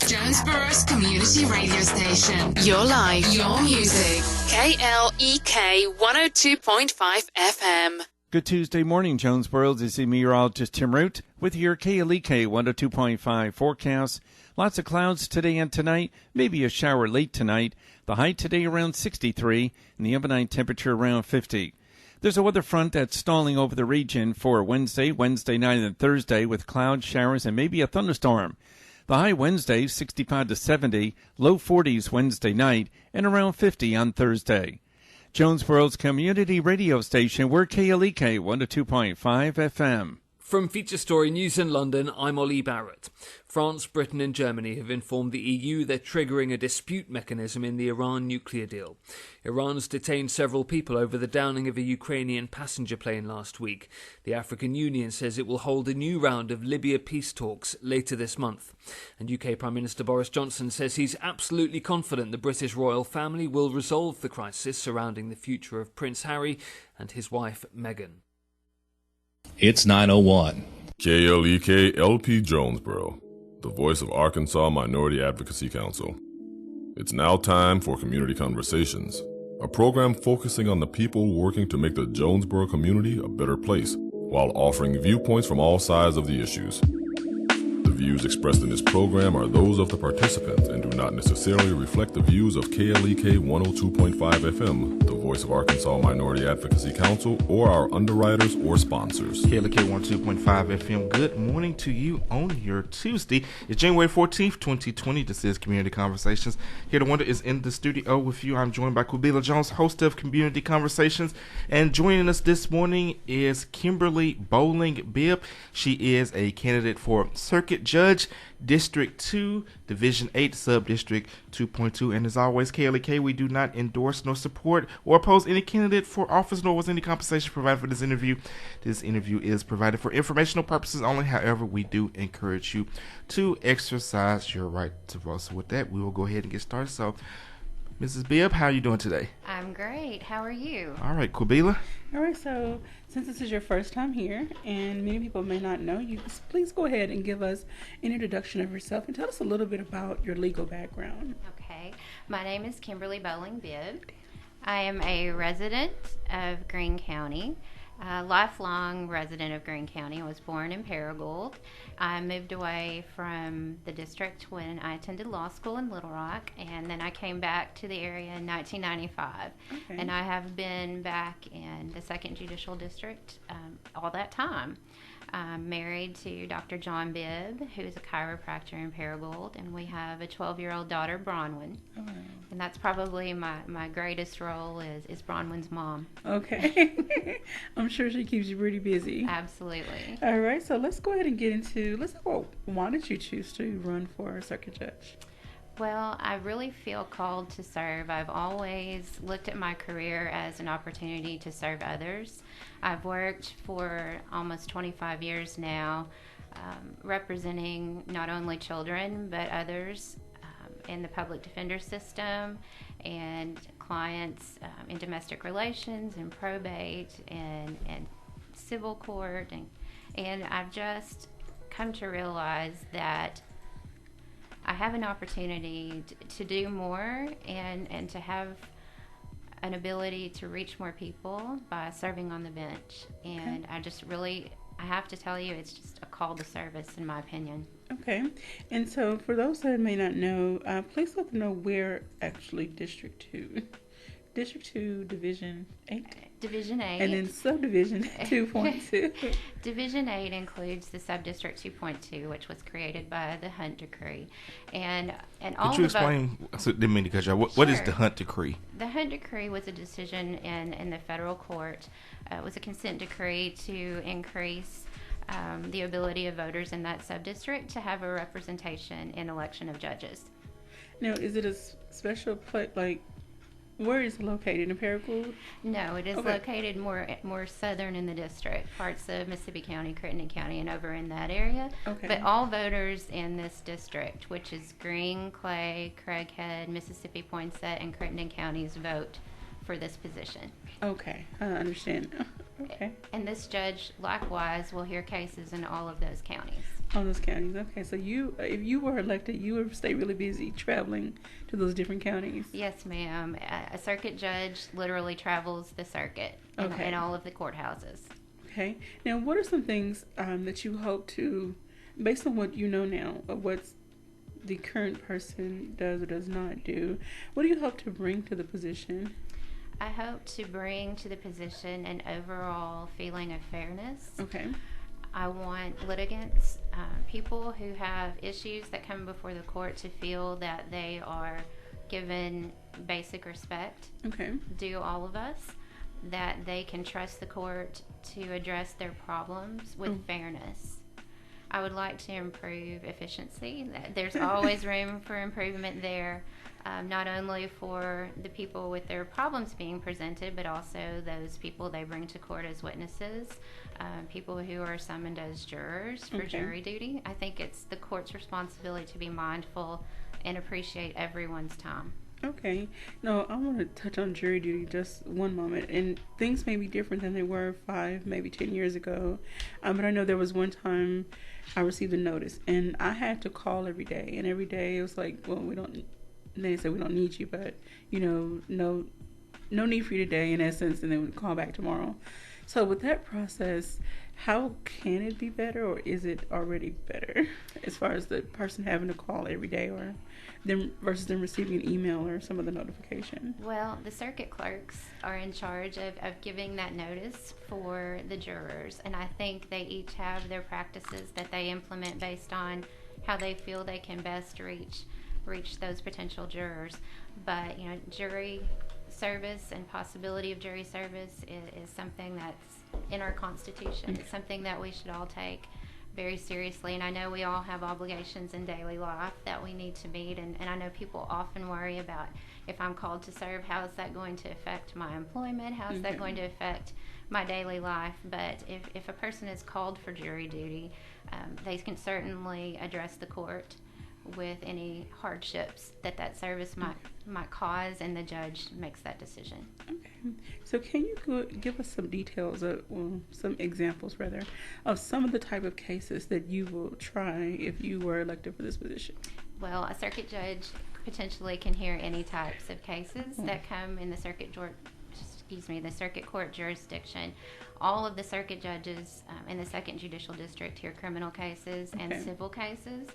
Jonesboro's community radio station. Your life, your music. KLEK 102.5 FM. Good Tuesday morning, Jonesboro. This is meteorologist Tim Root with your KLEK 102.5 forecast. Lots of clouds today and tonight, maybe a shower late tonight. The high today around 63 and the overnight temperature around 50. There's a weather front that's stalling over the region for Wednesday night and Thursday with clouds, showers, and maybe a thunderstorm. The high Wednesday, 65 to 70, low 40s Wednesday night, and around 50 on Thursday. Jonesboro's community radio station, we're KLEK 102.5 FM. From Feature Story News in London, I'm Ollie Barrett. France, Britain and Germany have informed the EU they're triggering a dispute mechanism in the Iran nuclear deal. Iran's detained several people over the downing of a Ukrainian passenger plane last week. The African Union says it will hold a new round of Libya peace talks later this month. And UK Prime Minister Boris Johnson says he's absolutely confident the British royal family will resolve the crisis surrounding the future of Prince Harry and his wife Meghan. It's 9:01. KLEK LP Jonesboro, the voice of Arkansas Minority Advocacy Council. It's now time for Community Conversations, a program focusing on the people working to make the Jonesboro community a better place, while offering viewpoints from all sides of the issues. The views expressed in this program are those of the participants and do not necessarily reflect the views of KLEK 102.5 FM, the voice of Arkansas Minority Advocacy Council, or our underwriters or sponsors. KLEK 102.5 FM, good morning to you on your Tuesday. It's January 14th, 2020. This is Community Conversations. Here to Wonder is in the studio with you. I'm joined by Kubila Jones, host of Community Conversations. And joining us this morning is Kimberly Boling Bibb. She is a candidate for Circuit Judge, District 2, Division 8, Subdistrict 2.2. And as always, KLEK, we do not endorse nor support or oppose any candidate for office, nor was any compensation provided for this interview. This interview is provided for informational purposes only. However, we do encourage you to exercise your right to vote. So with that, we will go ahead and get started. So, Mrs. Bibb, how are you doing today? I'm great. How are you? All right, Kubila. All right, so since this is your first time here and many people may not know you, please go ahead and give us an introduction of yourself and tell us a little bit about your legal background. Okay. My name is Kimberly Boling Bibb. I am a resident of Greene County, a lifelong resident of Greene County. I was born in Paragould. I moved away from the district when I attended law school in Little Rock, and then I came back to the area in 1995. Okay. And I have been back in the 2nd Judicial District all that time. I'm married to Dr. John Bibb, who is a chiropractor in Paragould, and we have a 12-year-old daughter, Bronwyn. Oh. And that's probably my greatest role is Bronwyn's mom. Okay. I'm sure she keeps you pretty busy. Absolutely. All right, so let's go ahead and get into, why did you choose to run for circuit judge? Well, I really feel called to serve. I've always looked at my career as an opportunity to serve others. I've worked for almost 25 years now, representing not only children, but others in the public defender system and clients in domestic relations and probate and civil court. And I've just come to realize that I have an opportunity to do more and to have an ability to reach more people by serving on the bench. And okay. I have to tell you, it's just a call to service, in my opinion. Okay. And so for those that may not know, please let them know where actually District 2, Division 8. Division 8. And then Subdivision 2.2. Division 8 includes the Subdistrict 2.2, which was created by the Hunt Decree. And all Could you explain, didn't mean to cut you off, what is the Hunt Decree? The Hunt Decree was a decision in the federal court. It was a consent decree to increase the ability of voters in that subdistrict to have a representation in election of judges. Now, is it a special place, like, where is it located, in Paragould? No, it is located more southern in the district, parts of Mississippi County, Crittenden County, and over in that area. Okay. But all voters in this district, which is Greene, Clay, Craighead, Mississippi Poinsett, and Crittenden counties, vote for this position. Okay, I understand. Okay. And this judge, likewise, will hear cases in all of those counties. All those counties. Okay, so if you were elected, you would stay really busy traveling to those different counties. Yes, ma'am. A circuit judge literally travels the circuit in all of the courthouses. Okay. Now, what are some things that you hope to, based on what you know now of what the current person does or does not do, what do you hope to bring to the position? I hope to bring to the position an overall feeling of fairness. Okay. I want litigants, people who have issues that come before the court, to feel that they are given basic respect. Okay. Due all of us, that they can trust the court to address their problems with fairness. I would like to improve efficiency. There's always room for improvement there, not only for the people with their problems being presented, but also those people they bring to court as witnesses, people who are summoned as jurors for jury duty. I think it's the court's responsibility to be mindful and appreciate everyone's time. Okay. No, I want to touch on jury duty just one moment. And things may be different than they were 5, maybe 10 years ago. But I know there was one time I received a notice, and I had to call every day. And every day it was like, well, they said we don't need you, but, no need for you today, in essence, and then we'd call back tomorrow. So with that process, how can it be better, or is it already better as far as the person having to call every day, or them versus them receiving an email or some other notification? Well, the circuit clerks are in charge of giving that notice for the jurors, and I think they each have their practices that they implement based on how they feel they can best reach those potential jurors. But jury service and possibility of jury service is something that's in our Constitution. It's something that we should all take very seriously, and I know we all have obligations in daily life that we need to meet, and I know people often worry about, if I'm called to serve, how is that going to affect my employment, how is that going to affect my daily life. But if a person is called for jury duty, they can certainly address the court with any hardships that service might cause, and the judge makes that decision. Okay. So can you give us some details, some examples rather, of some of the type of cases that you will try if you were elected for this position? Well, a circuit judge potentially can hear any types of cases that come in the circuit court jurisdiction. All of the circuit judges in the 2nd Judicial District hear criminal cases and civil cases.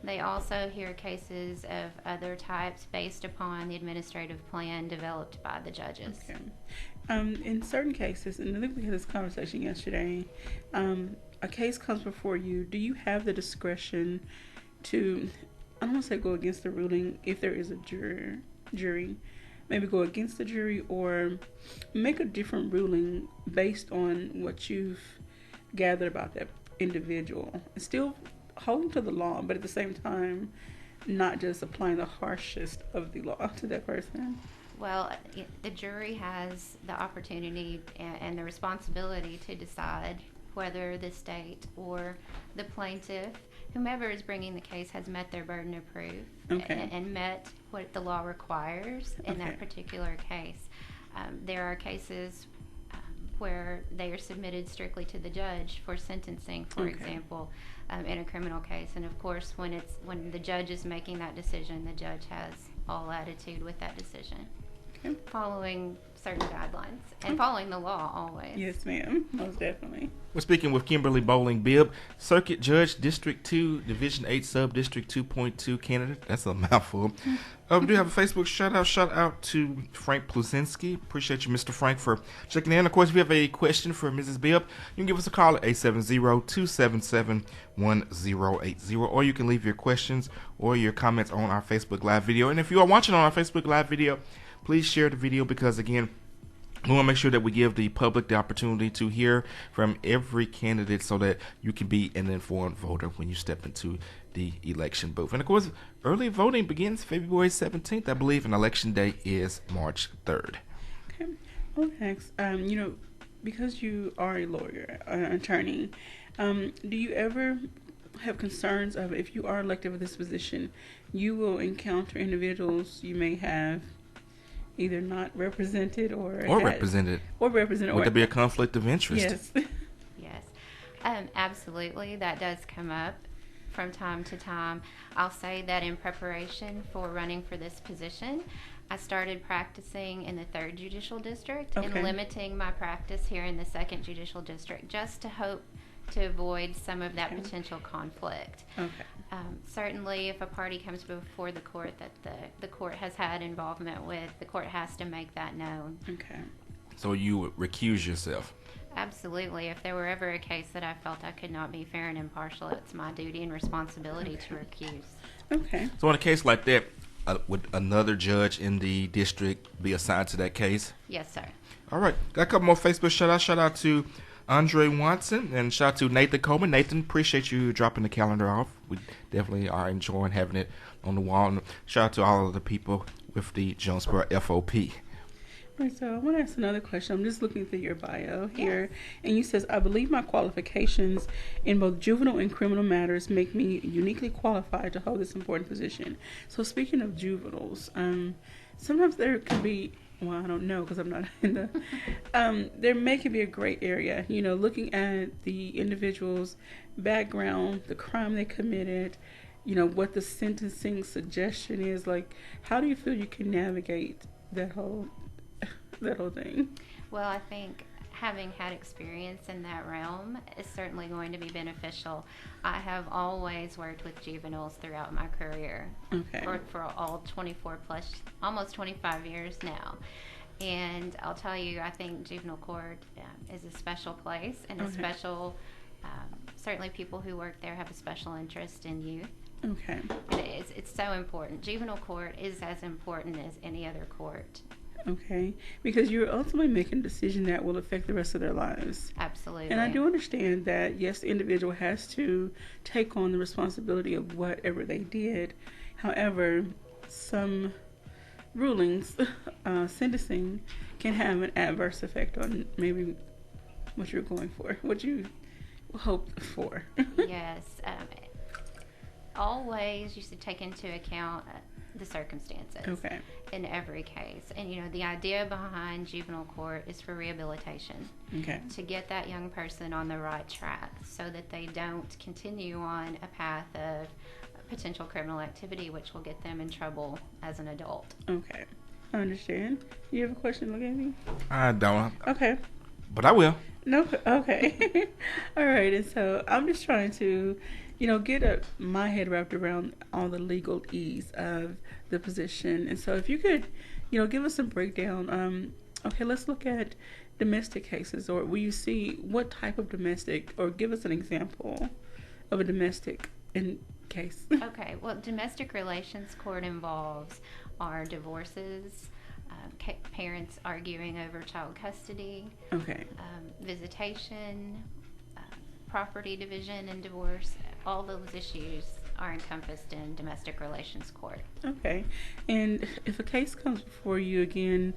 They also hear cases of other types based upon the administrative plan developed by the judges. Okay. In certain cases, and I think we had this conversation yesterday, a case comes before you. Do you have the discretion to, I don't want to say go against the ruling if there is a jury, maybe go against the jury or make a different ruling based on what you've gathered about that individual? Still holding to the law, but at the same time, not just applying the harshest of the law to that person. Well, the jury has the opportunity and the responsibility to decide whether the state or the plaintiff, whomever is bringing the case, has met their burden of proof and met what the law requires in that particular case. There are cases where they are submitted strictly to the judge for sentencing, for example, in a criminal case. And of course, when the judge is making that decision, the judge has all latitude with that decision, following certain guidelines and following the law always. Yes, ma'am. Most definitely. We're speaking with Kimberly Boling Bibb, Circuit Judge, District 2, Division 8, Subdistrict 2.2 candidate. That's a mouthful. We do have a Facebook shout out to Frank Plusinski. Appreciate you, Mr. Frank, for checking in. Of course, if you have a question for Mrs. Bibb, you can give us a call at 870-277-1080, or you can leave your questions or your comments on our Facebook Live video. And if you are watching on our Facebook Live video, please share the video, because again, we want to make sure that we give the public the opportunity to hear from every candidate so that you can be an informed voter when you step into the election booth. And of course, early voting begins February 17th, I believe, and election day is March 3rd. Okay. Well, next, because you are a lawyer, an attorney, do you ever have concerns of, if you are elected for this position, you will encounter individuals you may have either not represented or represented. Would there be a conflict of interest? Yes. Yes. Absolutely. That does come up. from time to time. I'll say that in preparation for running for this position, I started practicing in the 3rd Judicial District and limiting my practice here in the 2nd Judicial District, just to hope to avoid some of that potential conflict. Certainly, if a party comes before the court that the court has had involvement with, the court has to make that known. So you would recuse yourself? Absolutely. If there were ever a case that I felt I could not be fair and impartial, it's my duty and responsibility to recuse. So in a case like that, would another judge in the district be assigned to that case? Yes, sir. All right. Got a couple more Facebook shout-outs. Shout out to Andre Watson and shout out to Nathan Coleman. Nathan, appreciate you dropping the calendar off. We definitely are enjoying having it on the wall. And shout out to all of the people with the Jonesboro FOP. Right, so I want to ask another question. I'm just looking through your bio here, and you says, I believe my qualifications in both juvenile and criminal matters make me uniquely qualified to hold this important position. So speaking of juveniles, sometimes there could be, well, I don't know because I'm not in the, there may could be a gray area, you know, looking at the individual's background, the crime they committed, you know, what the sentencing suggestion is. Like, how do you feel you can navigate that whole thing? Well, I think having had experience in that realm is certainly going to be beneficial. I have always worked with juveniles throughout my career for all 24 plus, almost 25 years now. And I'll tell you, I think juvenile court is a special place and a special, certainly people who work there have a special interest in youth. It's so important. Juvenile court is as important as any other court. Because you're ultimately making a decision that will affect the rest of their lives. Absolutely. And I do understand that, yes, the individual has to take on the responsibility of whatever they did. However, some rulings, sentencing, can have an adverse effect on maybe what you're going for, what you hoped for. Yes. Always you should take into account the circumstances in every case. And, you know, the idea behind juvenile court is for rehabilitation, to get that young person on the right track so that they don't continue on a path of potential criminal activity, which will get them in trouble as an adult. I understand. You have a question, look at me? I don't. But I will. No. All right. And so I'm just trying to, you know, get my head wrapped around all the legalese of the position. And so if you could, you know, give us a breakdown. Let's look at domestic cases, or will you see what type of domestic, or give us an example of a domestic case. Well, domestic relations court involves our divorces, parents arguing over child custody, visitation, property division and divorce. All those issues are encompassed in domestic relations court. And if a case comes before you again,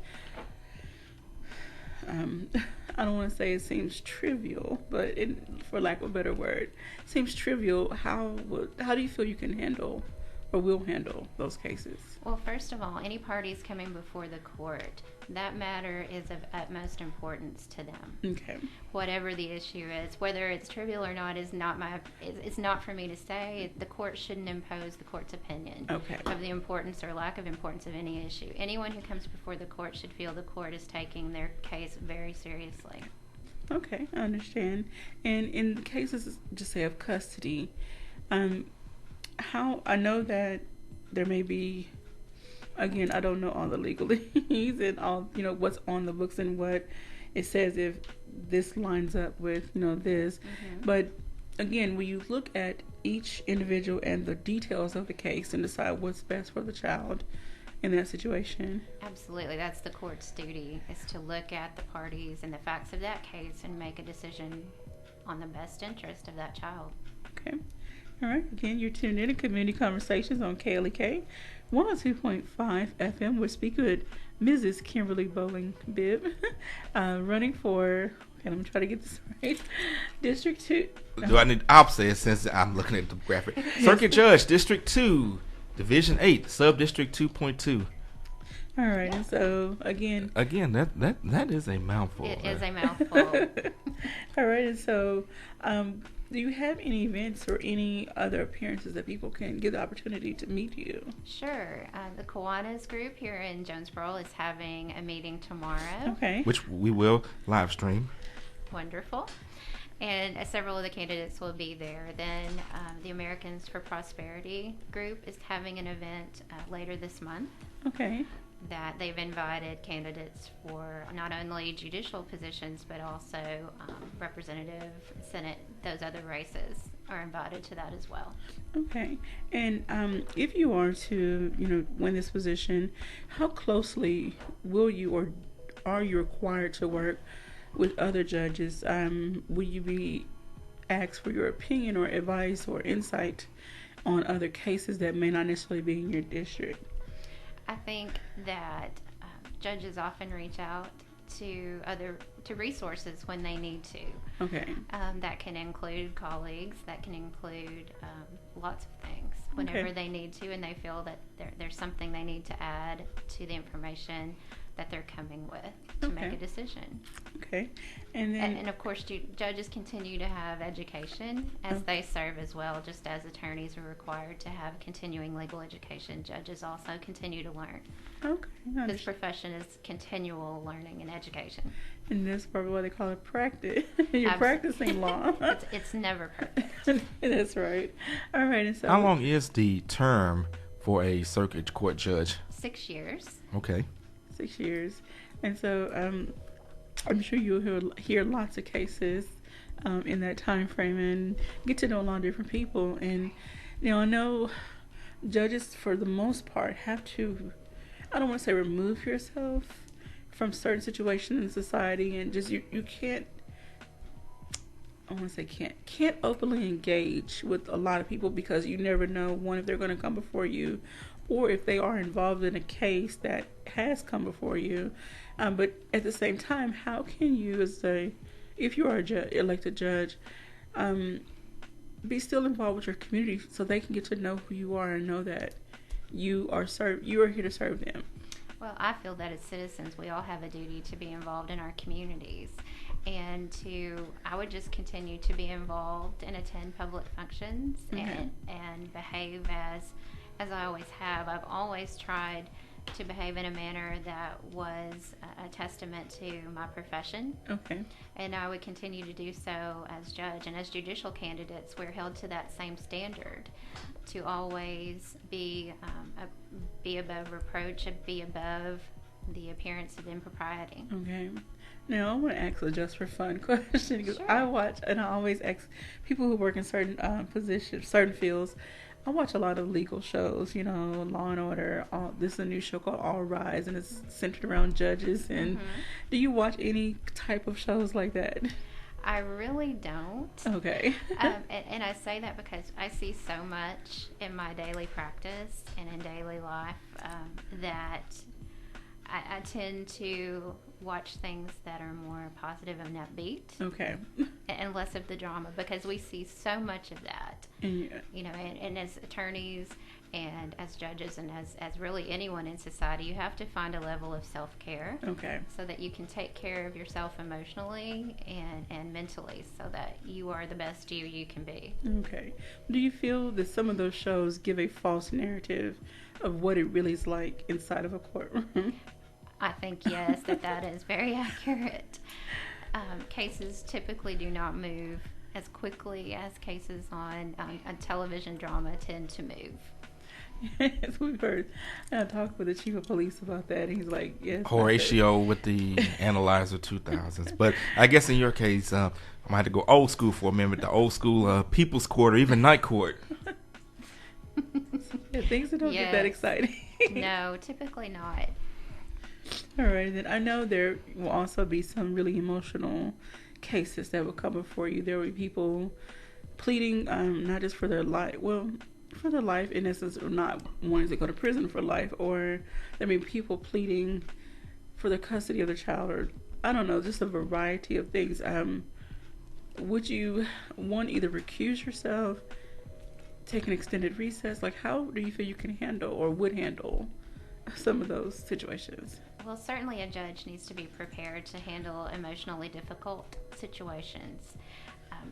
I don't want to say it seems trivial, but for lack of a better word, seems trivial, how do you feel you can handle or will handle those cases? Well, first of all, any parties coming before the court, that matter is of utmost importance to them. Whatever the issue is, whether it's trivial or not, it's not for me to say. The court shouldn't impose the court's opinion of the importance or lack of importance of any issue. Anyone who comes before the court should feel the court is taking their case very seriously. I understand. And in cases, just say, of custody, how I know that there may be, again, I don't know all the legalese and all, you know, what's on the books and what it says if this lines up with, you know, this. But again, when you look at each individual and the details of the case and decide what's best for the child in that situation. Absolutely. That's the court's duty, is to look at the parties and the facts of that case and make a decision on the best interest of that child. All right. Again, you're tuned in to Community Conversations on KLEK 102.5 FM. We're speaking with Mrs. Kimberly Boling Bibb, running for, I'm going to try to get this right, District 2. Do I need opposite since I'm looking at the graphic? Circuit Judge, District 2, Division 8, Subdistrict 2.2. All right. And so, again, that is a mouthful. It is a mouthful. All right. And so, Do you have any events or any other appearances that people can get the opportunity to meet you? Sure. The Kiwanis group here in Jonesboro is having a meeting tomorrow. Okay. Which we will live stream. Wonderful. And several of the candidates will be there. Then the Americans for Prosperity group is having an event later this month. Okay. That they've invited candidates for not only judicial positions, but also representative, Senate, those other races are invited to that as well. Okay. And if you are to, win this position, how closely will you or are you required to work with other judges? Will you be asked for your opinion or advice or insight on other cases that may not necessarily be in your district? I think that judges often reach out to resources when they need to. Okay. That can include colleagues. That can include lots of things. Whenever they need to, and they feel that there's something they need to add to the information that they're coming with to make a decision. Okay. And then, and of course, judges continue to have education as they serve as well. Just as attorneys are required to have continuing legal education, judges also continue to learn. Okay. This profession is continual learning and education. And that's probably why they call it practice. You're practicing law. It's never perfect. That's right. All right. And so, how long is the term for a circuit court judge? 6 years. Okay. 6 years. And so I'm sure you'll hear lots of cases in that time frame and get to know a lot of different people. And I know judges for the most part have to, I don't want to say remove yourself from certain situations in society, and just you can't, I want to say can't openly engage with a lot of people because you never know, one, if they're going to come before you, or if they are involved in a case that has come before you. But at the same time, how can you, if you are a elected judge, be still involved with your community so they can get to know who you are and know that you are here to serve them? Well, I feel that as citizens, we all have a duty to be involved in our communities, and I would just continue to be involved and attend public functions and behave as I always have. I've always tried to behave in a manner that was a testament to my profession. Okay. And I would continue to do so as judge. And as judicial candidates, we're held to that same standard, to always be above reproach, be above the appearance of impropriety. Okay. Now, I want to ask a just for fun question, because I watch, and I always ask people who work in certain positions, certain fields. I watch a lot of legal shows, Law and Order. This is a new show called All Rise, and it's centered around judges. And do you watch any type of shows like that? I really don't. Okay. And I say that because I see so much in my daily practice and in daily life that I tend to watch things that are more positive and upbeat. Okay. And less of the drama, because we see so much of that. And as attorneys and as judges and as really anyone in society, you have to find a level of self-care. Okay. So that you can take care of yourself emotionally and mentally, so that you are the best you can be. Okay. Do you feel that some of those shows give a false narrative of what it really is like inside of a courtroom? I think, yes, that is very accurate. Cases typically do not move as quickly as cases on television drama tend to move. Yes, we've heard. I talked with the chief of police about that. He's like, yes. Horatio with the Analyzer 2000s. But I guess in your case, I might have to go old school for a minute. The old school People's Court or even Night Court. Yeah, things that don't get that exciting. No, typically not. All right, then I know there will also be some really emotional cases that will come before you. There will be people pleading not just for their life, for their life in essence, or not wanting to go to prison for life, or there may be people pleading for the custody of their child, or I don't know, just a variety of things. Would you either recuse yourself, take an extended recess? Like, how do you feel you can handle or would handle some of those situations? Well, certainly a judge needs to be prepared to handle emotionally difficult situations.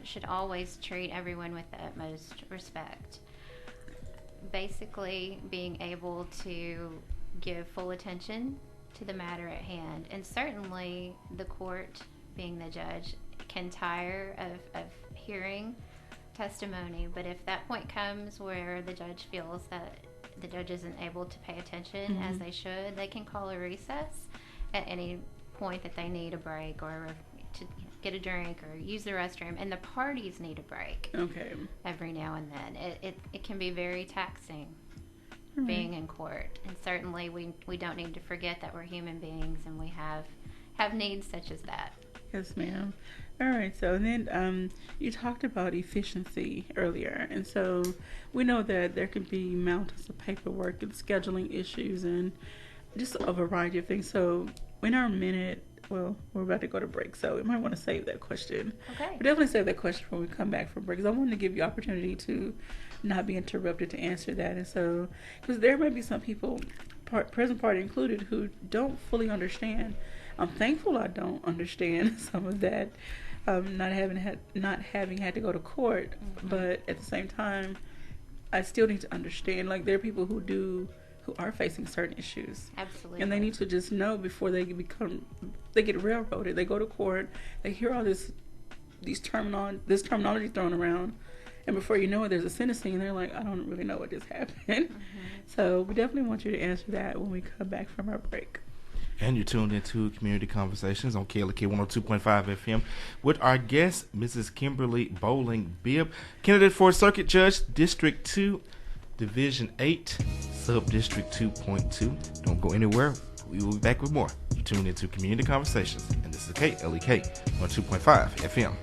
should always treat everyone with the utmost respect. Basically, being able to give full attention to the matter at hand. And certainly the court, being the judge, can tire of hearing testimony, but if that point comes where the judge feels that the judge isn't able to pay attention as they should, they can call a recess at any point that they need a break or to get a drink or use the restroom, and the parties need a break every now and then. It can be very taxing being in court, and certainly we don't need to forget that we're human beings and we have needs such as that. Yes, ma'am. All right, so then you talked about efficiency earlier, and so we know that there can be mountains of paperwork and scheduling issues and just a variety of things. So in our minute, well, we're about to go to break, so we might want to save that question. Okay. But definitely save that question when we come back from break, because I wanted to give you opportunity to not be interrupted to answer that. And so, because there might be some people, present party included, who don't fully understand. I'm thankful I don't understand some of that, not having had to go to court, but at the same time, I still need to understand. Like, there are people who are facing certain issues. Absolutely. And they need to just know before they get railroaded. They go to court, they hear all this terminology thrown around, and before you know it, there's a sentencing, and they're like, I don't really know what just happened. So we definitely want you to answer that when we come back from our break. And you're tuned into Community Conversations on KLK 102.5 FM with our guest, Mrs. Kimberly Boling Bibb, candidate for Circuit Judge, District 2, Division 8, Subdistrict 2.2. Don't go anywhere. We will be back with more. You're tuned into Community Conversations, and this is KLK 102.5 FM.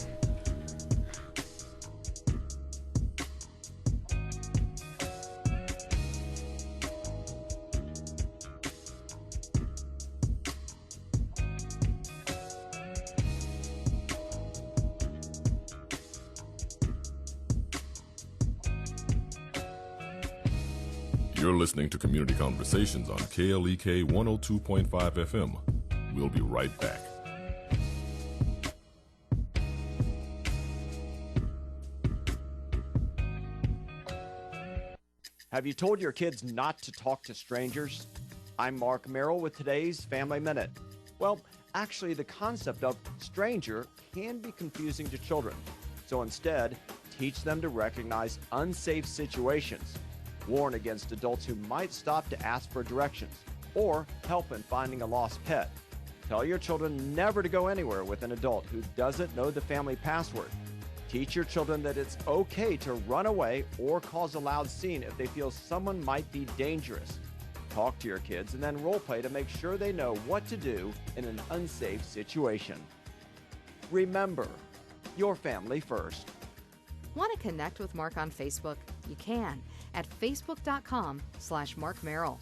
You're listening to Community Conversations on KLEK 102.5 FM. We'll be right back. Have you told your kids not to talk to strangers? I'm Mark Merrill with today's Family Minute. Well, actually, the concept of stranger can be confusing to children. So instead, teach them to recognize unsafe situations. Warn against adults who might stop to ask for directions or help in finding a lost pet. Tell your children never to go anywhere with an adult who doesn't know the family password. Teach your children that it's okay to run away or cause a loud scene if they feel someone might be dangerous. Talk to your kids and then role play to make sure they know what to do in an unsafe situation. Remember, your family first. Want to connect with Mark on Facebook? You can at facebook.com/Mark Merrill.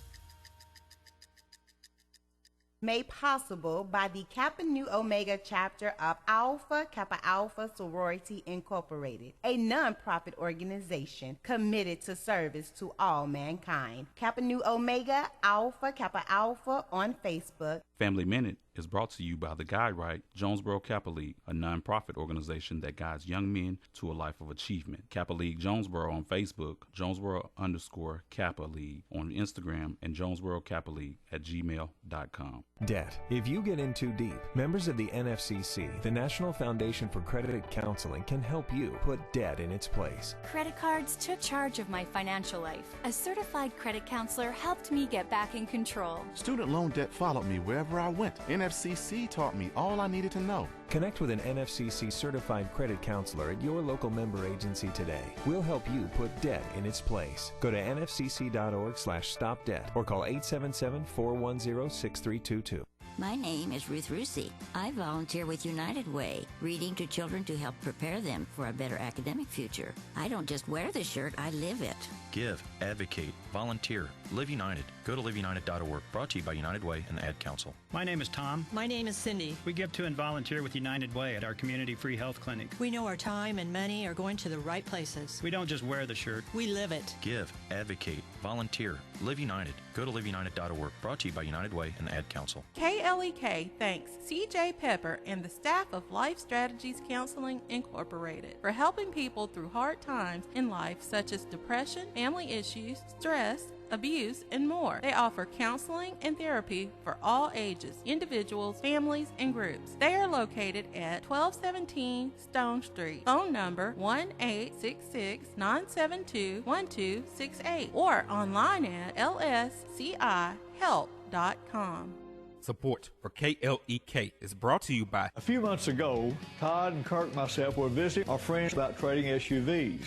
Made possible by the Kappa Nu Omega chapter of Alpha Kappa Alpha Sorority Incorporated, a non-profit organization committed to service to all mankind. Kappa Nu Omega Alpha Kappa Alpha on Facebook. Family Minute is brought to you by the Guide Right Jonesboro Kappa League, a non-profit organization that guides young men to a life of achievement. Kappa League Jonesboro on Facebook, Jonesboro_Kappa League on Instagram, and Jonesboro Kappa League at gmail.com. Debt. If you get in too deep, members of the NFCC, the National Foundation for Credit Counseling, can help you put debt in its place. Credit cards took charge of my financial life. A certified credit counselor helped me get back in control. Student loan debt followed me wherever I went. NFCC taught me all I needed to know. Connect with an NFCC certified credit counselor at your local member agency today. We'll help you put debt in its place. Go to nfcc.org/stopdebt or call 877-410-6322. My name is Ruth Rusi. I volunteer with United Way, reading to children to help prepare them for a better academic future. I don't just wear the shirt, I live it. Give, advocate, volunteer, live united. Go to liveunited.org. Brought to you by United Way and the Ad Council. My name is Tom. My name is Cindy. We give to and volunteer with United Way at our community free health clinic. We know our time and money are going to the right places. We don't just wear the shirt. We live it. Give, advocate, volunteer. Live United. Go to liveunited.org. Brought to you by United Way and the Ad Council. KLEK thanks C.J. Pepper and the staff of Life Strategies Counseling Incorporated for helping people through hard times in life such as depression, family issues, stress, abuse, and more. They offer counseling and therapy for all ages, individuals, families, and groups. They are located at 1217 Stone Street. Phone number 1-866-972-1268 or online at lscihelp.com. Support for KLEK is brought to you by... A few months ago, Todd and Kirk and myself were visiting our friends about trading SUVs.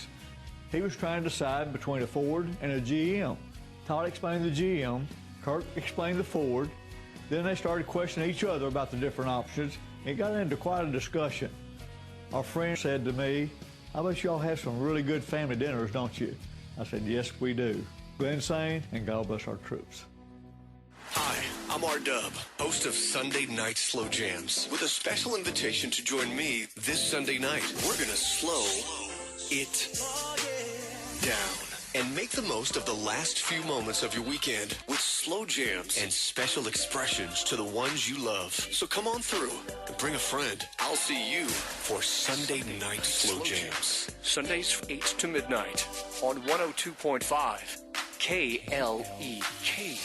He was trying to decide between a Ford and a GM. Todd explained the GM, Kirk explained the Ford. Then they started questioning each other about the different options. It got into quite a discussion. Our friend said to me, "I bet y'all have some really good family dinners, don't you?" I said, "Yes, we do." Glenn Sane, and God bless our troops. Hi, I'm R-Dub, host of Sunday Night Slow Jams, with a special invitation to join me this Sunday night. We're going to slow it down and make the most of the last few moments of your weekend with slow jams and special expressions to the ones you love. So come on through and bring a friend. I'll see you for Sunday Night Slow Jams. Sundays 8 to midnight on 102.5 KLEK.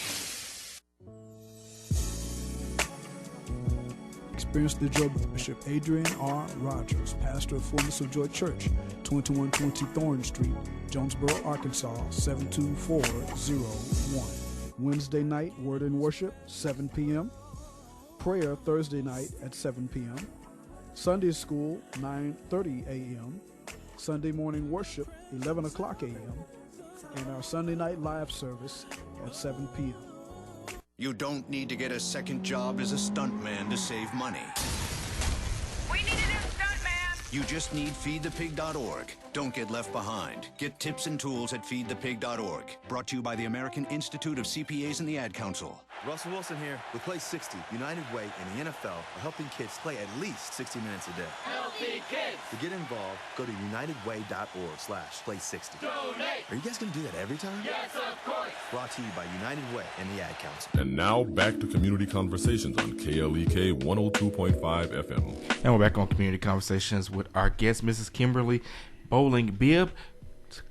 Experience the joy with Bishop Adrian R. Rogers, pastor of Fullness of Joy Church, 2120 Thorn Street, Jonesboro, Arkansas, 72401. Wednesday night, Word and Worship, 7 p.m. Prayer Thursday night at 7 p.m. Sunday School, 9:30 a.m. Sunday morning worship, 11 o'clock a.m. And our Sunday night live service at 7 p.m. You don't need to get a second job as a stuntman to save money. We need a new stuntman! You just need feedthepig.org. Don't get left behind. Get tips and tools at feedthepig.org. Brought to you by the American Institute of CPAs and the Ad Council. Russell Wilson here. With Play 60, United Way and the NFL are helping kids play at least 60 minutes a day. Healthy kids! To get involved, go to unitedway.org/play60. Donate! Are you guys going to do that every time? Yes, of course! Brought to you by United Way and the Ad Council. And now back to Community Conversations on KLEK 102.5 FM. And we're back on Community Conversations with our guest, Mrs. Kimberly Boling Bibb,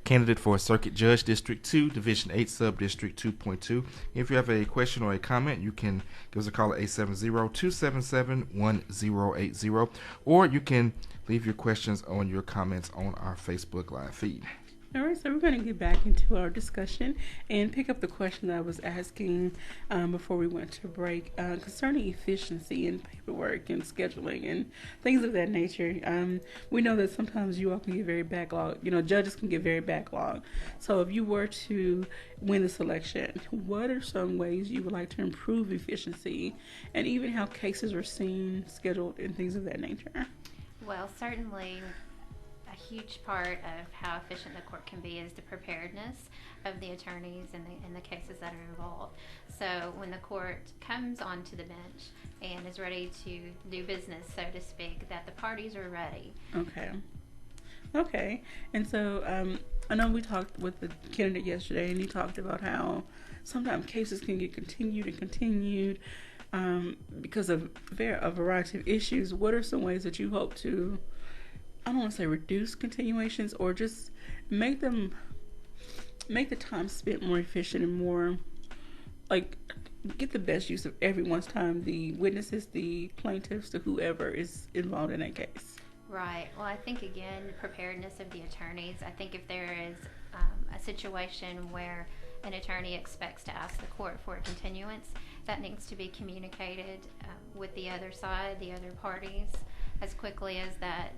candidate for Circuit Judge District 2, Division 8, Subdistrict 2.2. If you have a question or a comment, you can give us a call at 870-277-1080, or you can leave your questions on your comments on our Facebook Live feed. All right, so we're going to get back into our discussion and pick up the question that I was asking before we went to break concerning efficiency in paperwork and scheduling and things of that nature. We know that sometimes you all can get very backlogged. You know, judges can get very backlogged. So if you were to win the selection, what are some ways you would like to improve efficiency and even how cases are seen, scheduled, and things of that nature? Well, certainly a huge part of how efficient the court can be is the preparedness of the attorneys and the cases that are involved. So when the court comes onto the bench and is ready to do business, so to speak, that the parties are ready. Okay. And so I know we talked with the candidate yesterday, and he talked about how sometimes cases can get continued because of a variety of issues. What are some ways that you hope to, I don't want to say reduce continuations, or just make the time spent more efficient and more, like, get the best use of everyone's time, the witnesses, the plaintiffs, the whoever is involved in that case? Right. Well, I think, again, preparedness of the attorneys. I think if there is a situation where an attorney expects to ask the court for a continuance, that needs to be communicated with the other side, the other parties, as quickly as that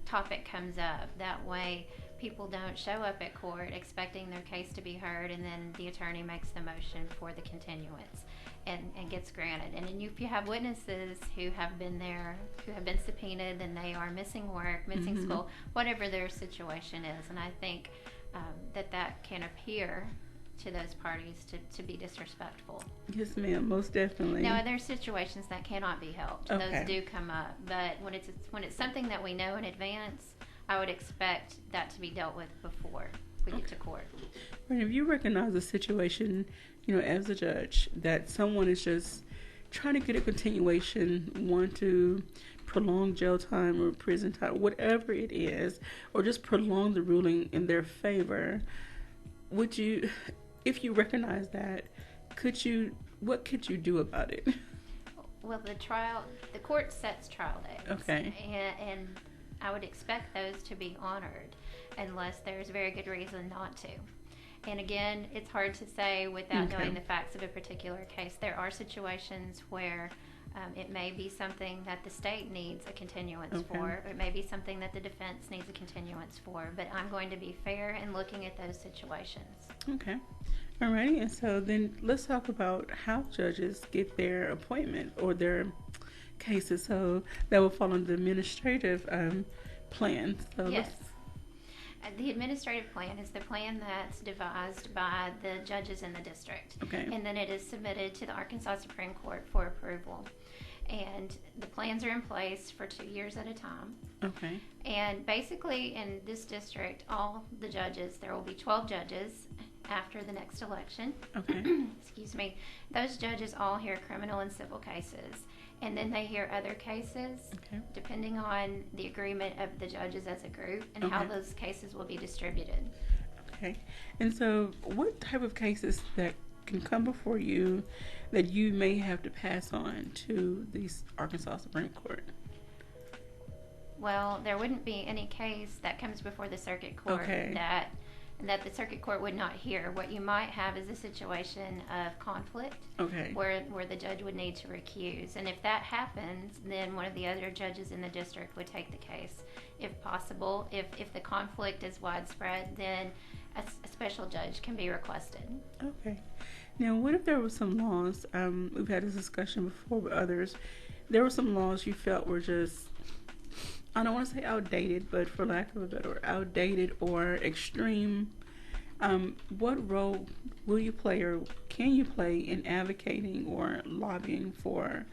topic comes up. That way people don't show up at court expecting their case to be heard, and then the attorney makes the motion for the continuance and gets granted. And then if you have witnesses who have been there, who have been subpoenaed, and they are missing work, missing school, whatever their situation is, and I think that can appear to those parties to be disrespectful. Yes, ma'am, most definitely. Now, there are situations that cannot be helped. Okay. Those do come up, but when it's something that we know in advance, I would expect that to be dealt with before we get to court. Right, if you recognize a situation, as a judge, that someone is just trying to get a continuation, want to prolong jail time or prison time, whatever it is, or just prolong the ruling in their favor, would you, if you recognize that, what could you do about it? Well, the court sets trial dates. Okay. And I would expect those to be honored unless there's very good reason not to. And again, it's hard to say without knowing the facts of a particular case. There are situations where it may be something that the state needs a continuance for, or it may be something that the defense needs a continuance for, but I'm going to be fair in looking at those situations. Okay. All right. And so then let's talk about how judges get their appointment or their cases. So that will fall under the administrative plan. So yes. The administrative plan is the plan that's devised by the judges in the district. Okay. And then it is submitted to the Arkansas Supreme Court for approval. And the plans are in place for 2 years at a time. Okay. And basically in this district, all the judges, there will be 12 judges after the next election. Okay. Excuse me. Those judges all hear criminal and civil cases. And then they hear other cases, depending on the agreement of the judges as a group and how those cases will be distributed. Okay. And so what type of cases that can come before you that you may have to pass on to the Arkansas Supreme Court? Well, there wouldn't be any case that comes before the circuit court that the circuit court would not hear. What you might have is a situation of conflict where the judge would need to recuse. And if that happens, then one of the other judges in the district would take the case. If possible, if the conflict is widespread, then a special judge can be requested. Okay. Now, what if there were some laws, we've had this discussion before with others, there were some laws you felt were just, I don't want to say outdated, but for lack of a better word, outdated or extreme. What role will you play or can you play in advocating or lobbying for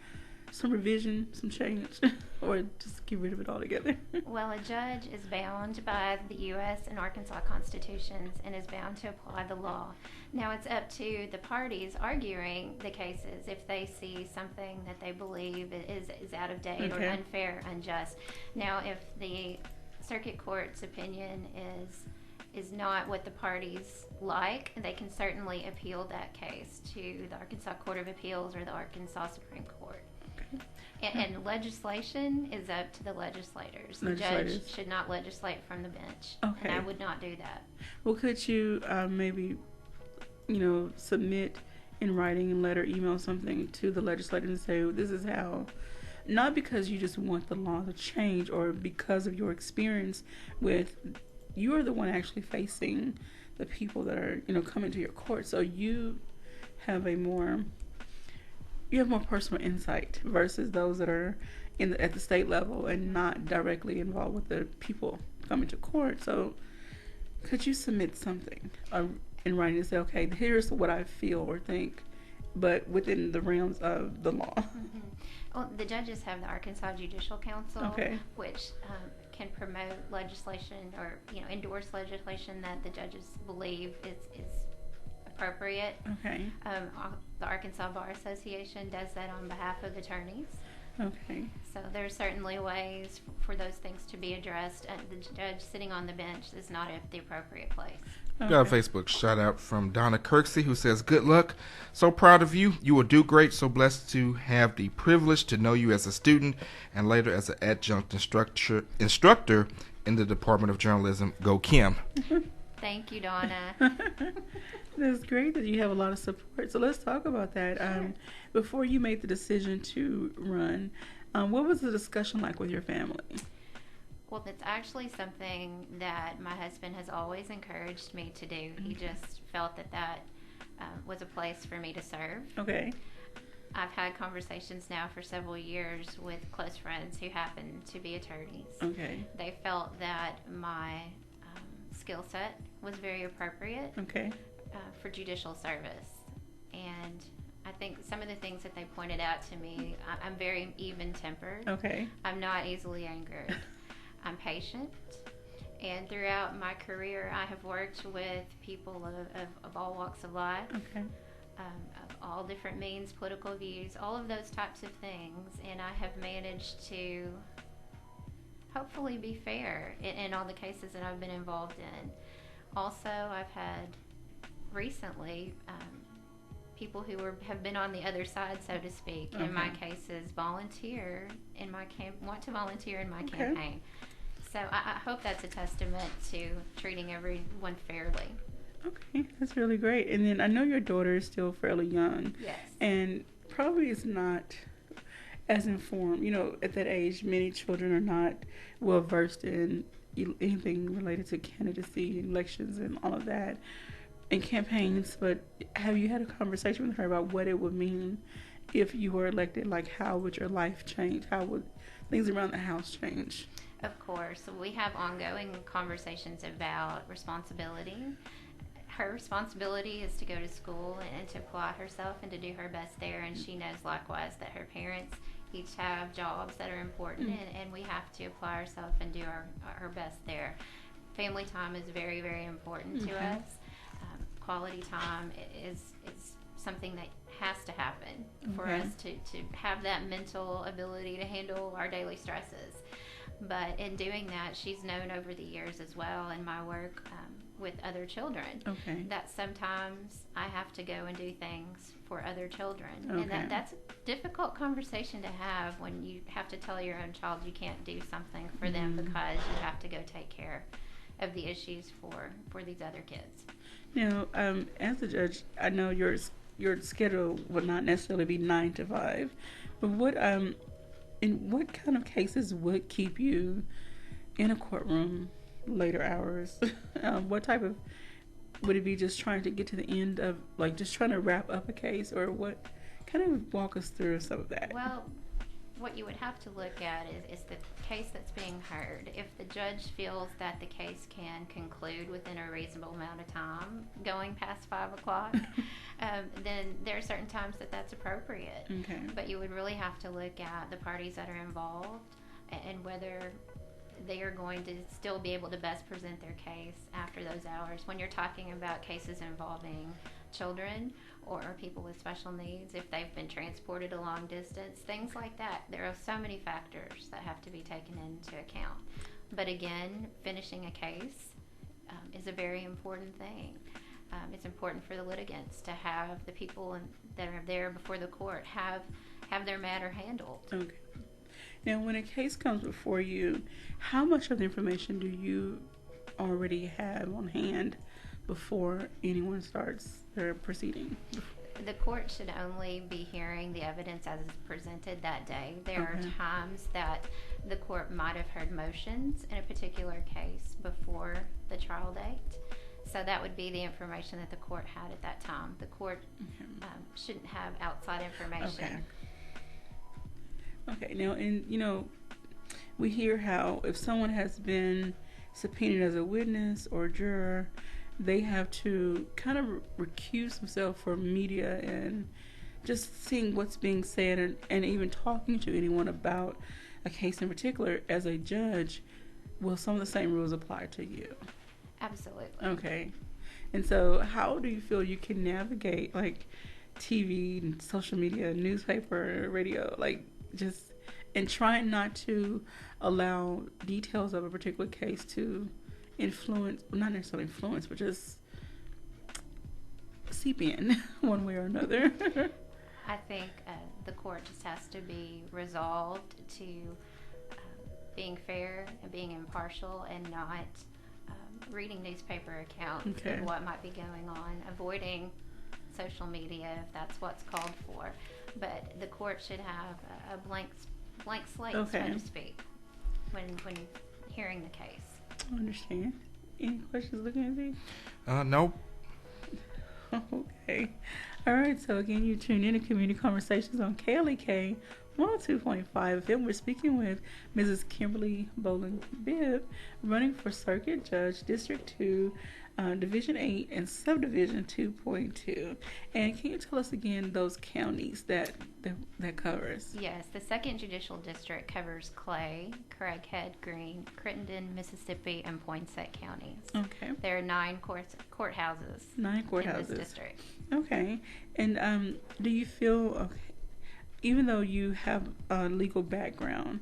some revision, some change, or just get rid of it altogether? Well, a judge is bound by the U.S. and Arkansas constitutions and is bound to apply the law. Now, it's up to the parties arguing the cases if they see something that they believe is out of date or unfair, unjust. Now, if the circuit court's opinion is not what the parties like, they can certainly appeal that case to the Arkansas Court of Appeals or the Arkansas Supreme Court. And legislation is up to the legislators. The judge should not legislate from the bench. And I would not do that. Well, could you maybe, submit in writing and letter, email something to the legislator and say, this is how, not because you just want the law to change or because of your experience with, you're the one actually facing the people that are, coming to your court. So you have more personal insight versus those that are at the state level and not directly involved with the people coming to court. So could you submit something in writing to say, okay, here's what I feel or think, but within the realms of the law? Mm-hmm. Well, the judges have the Arkansas Judicial Council, which can promote legislation or endorse legislation that the judges believe is appropriate. Okay. The Arkansas Bar Association does that on behalf of attorneys. Okay. So there's certainly ways for those things to be addressed. The judge sitting on the bench is not at the appropriate place. Got a Facebook shout out from Donna Kirksey who says, good luck. So proud of you. You will do great. So blessed to have the privilege to know you as a student and later as an adjunct instructor in the Department of Journalism. Go Kim. Thank you, Donna. That's great that you have a lot of support. So let's talk about that. Sure. Before you made the decision to run, what was the discussion like with your family? Well, it's actually something that my husband has always encouraged me to do. He just felt that was a place for me to serve. Okay. I've had conversations now for several years with close friends who happen to be attorneys. Okay. They felt that my skill set was very appropriate. Okay. for judicial service. And I think some of the things that they pointed out to me, I'm very even-tempered. Okay. I'm not easily angered. I'm patient. And throughout my career, I have worked with people of all walks of life, Okay. Of all different means, political views, all of those types of things. And I have managed to hopefully be fair in all the cases that I've been involved in. Also, I've had recently people who have been on the other side, so to speak, in my cases, want to volunteer in my campaign. So I hope that's a testament to treating everyone fairly. Okay, that's really great. And then I know your daughter is still fairly young. Yes. And probably is not as informed. You know, at that age, many children are not well versed in anything related to candidacy, elections, and all of that, and campaigns. But have you had a conversation with her about what it would mean if you were elected? Like, how would your life change? How would things around the house change? Of course. We have ongoing conversations about responsibility. Her responsibility is to go to school and to apply herself and to do her best there, and she knows likewise that her parents each have jobs that are important, and we have to apply ourselves and do our best there. Family time is very, very important to us. Quality time is something that has to happen for us to have that mental ability to handle our daily stresses. But in doing that, she's known over the years as well in my work with other children that sometimes I have to go and do things for other children. And that's a difficult conversation to have when you have to tell your own child you can't do something for them because you have to go take care of the issues for these other kids. Now, as a judge, I know your schedule would not necessarily be 9 to 5, but what kind of cases would keep you in a courtroom later hours? What type of, would it be just trying to get to the end of, like, just trying to wrap up a case, or what? Kind of walk us through some of that. Well, what you would have to look at is the case that's being heard. If the judge feels that the case can conclude within a reasonable amount of time, going past 5 o'clock, then there are certain times that's appropriate. Okay. But you would really have to look at the parties that are involved and whether they are going to still be able to best present their case after those hours. When you're talking about cases involving children or people with special needs, if they've been transported a long distance, things like that. There are so many factors that have to be taken into account. But again, finishing a case is a very important thing. It's important for the litigants to have the people that are there before the court have their matter handled. Okay. Now, when a case comes before you, how much of the information do you already have on hand before anyone starts their proceeding? The court should only be hearing the evidence as is presented that day. There are times that the court might have heard motions in a particular case before the trial date. So that would be the information that the court had at that time. The court shouldn't have outside information. Okay, now, and we hear how if someone has been subpoenaed as a witness or juror, they have to kind of recuse themselves from media and just seeing what's being said and even talking to anyone about a case in particular. As a judge, will some of the same rules apply to you? Absolutely. Okay. And so how do you feel you can navigate, like, TV and social media, newspaper, radio, like, just, and trying not to allow details of a particular case to influence, not necessarily influence, but just seep in one way or another? I think the court just has to be resolved to being fair and being impartial and not reading newspaper accounts of what might be going on, avoiding social media if that's what's called for. But the court should have a blank slate, so to speak, when hearing the case. I understand. Any questions looking at me? Nope. Okay. All right. So again, you tune in to Community Conversations on KLEK 102.5 FM. We're speaking with Mrs. Kimberly Boling Bibb, running for Circuit Judge, District 2, Division 8 and Subdivision 2.2. And can you tell us again those counties that covers? Yes, the 2nd Judicial District covers Clay, Craighead, Greene, Crittenden, Mississippi, and Poinsett counties. Okay. There are 9 courthouses. 9 courthouses. In this district. Okay. And do you feel, even though you have a legal background,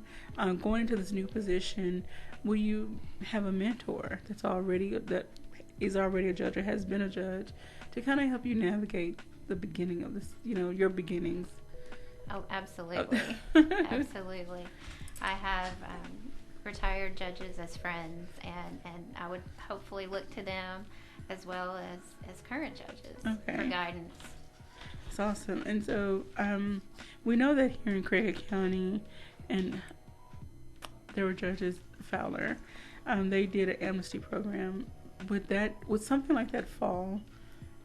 going into this new position, will you have a mentor that is already a judge or has been a judge to kind of help you navigate the beginning of this, your beginnings? Oh, absolutely. Absolutely. I have retired judges as friends, and I would hopefully look to them as well as current judges for guidance. It's awesome. And so we know that here in Craighead County, and there were judges, Fowler, they did an amnesty program. Would something like that fall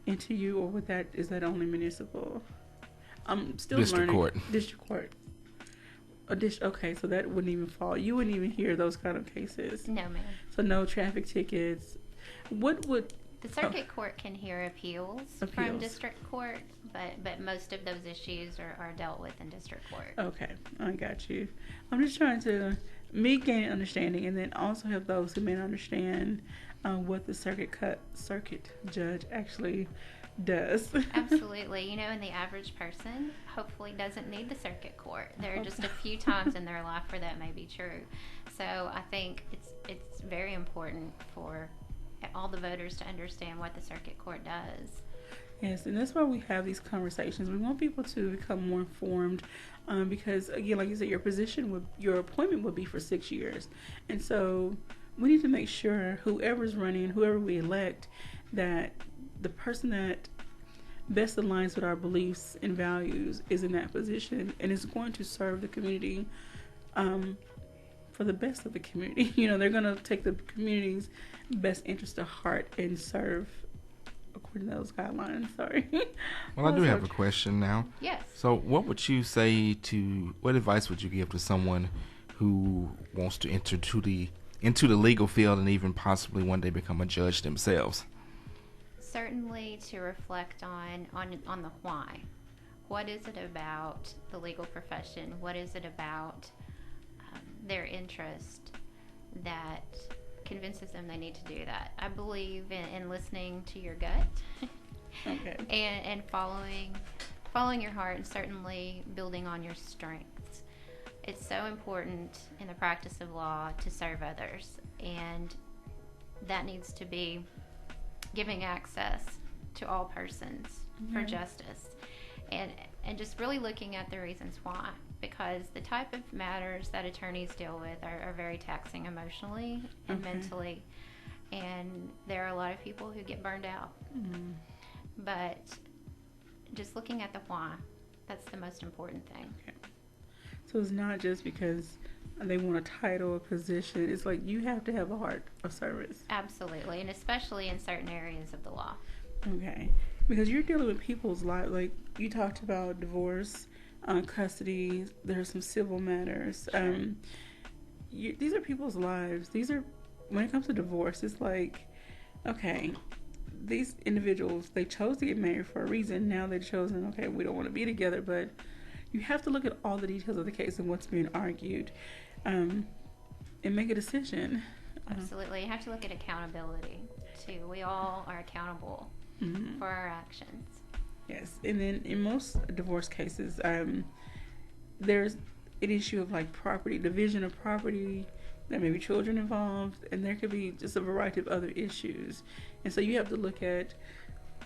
into you, or is that only municipal? I'm still District learning. Court. District court. Okay, so that wouldn't even fall. You wouldn't even hear those kind of cases. No, ma'am. So no traffic tickets. What would the circuit court can hear appeals from district court, but most of those issues are dealt with in district court. Okay, I got you. I'm just trying to gain an understanding, and then also help those who may not understand what the circuit judge actually does. Absolutely. And the average person hopefully doesn't need the circuit court. There are just a few times in their life where that may be true. So I think it's very important for all the voters to understand what the circuit court does. Yes, and that's why we have these conversations. We want people to become more informed, because again, like you said, your appointment would be for 6 years, and so we need to make sure whoever's running, whoever we elect, that the person that best aligns with our beliefs and values is in that position and is going to serve the community for the best of the community. They're going to take the community's best interest to heart and serve according to those guidelines. Sorry. Well, I do have a question now. Yes. So what advice would you give to someone who wants to enter into the legal field and even possibly one day become a judge themselves? Certainly to reflect on the why. What is it about the legal profession? What is it about their interest that convinces them they need to do that? I believe in listening to your gut and following your heart, and certainly building on your strengths. It's so important in the practice of law to serve others, and that needs to be giving access to all persons for justice, and just really looking at the reasons why, because the type of matters that attorneys deal with are very taxing emotionally and mentally, and there are a lot of people who get burned out. But just looking at the why, that's the most important thing. So it's not just because they want a title or position. It's like you have to have a heart of service. Absolutely, and especially in certain areas of the law. Okay. Because you're dealing with people's lives. Like you talked about divorce, custody. There are some civil matters. Sure. These are people's lives. When it comes to divorce, it's like, okay, these individuals, they chose to get married for a reason. Now they've chosen, okay, we don't want to be together, but you have to look at all the details of the case and what's being argued, and make a decision. Absolutely. You have to look at accountability, too. We all are accountable for our actions. Yes. And then in most divorce cases, there's an issue of like property, division of property. There may be children involved, and there could be just a variety of other issues. And so you have to look at,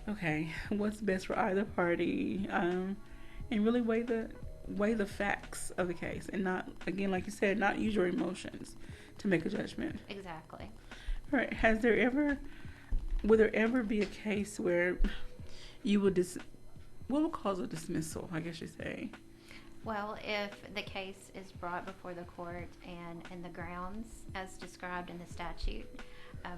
okay, what's best for either party, and really weigh the facts of the case, and not, again, like you said, not use your emotions to make a judgment. Exactly. All right. Would there ever be a case where you would what would cause a dismissal, I guess you say? Well, if the case is brought before the court and the grounds, as described in the statute,